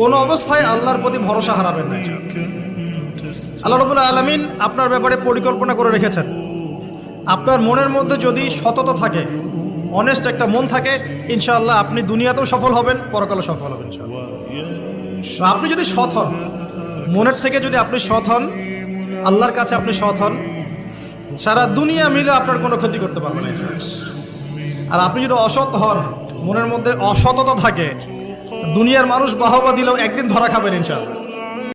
কোনো অবস্থায় আল্লাহর প্রতি ভরসা হারাবেন না। আল্লাহ রাব্বুল আলামিন আপনার ব্যাপারে পরিকল্পনা করে রেখেছেন। আপনার মনের মধ্যে যদি সততা থাকে, অনেস্ট একটা মন থাকে, ইনশাআল্লাহ আপনি দুনিয়াতেও সফল হবেন, পরকালে সফল হবেন ইনশাআল্লাহ। আপনি যদি সৎ হন, মনের থেকে যদি আপনি সৎ হন, আল্লাহর কাছে আপনি সৎ হন, সারা দুনিয়া মিলে আপনার কোনো ক্ষতি করতে পারবে না ইনশাআল্লাহ। আর আপনি যদি অসৎ হন, মনের মধ্যে অসততা থাকে, দুনিয়ার মানুষ বাহবা দিলেও একদিন ধরা খাবেন ইনশাআল্লাহ।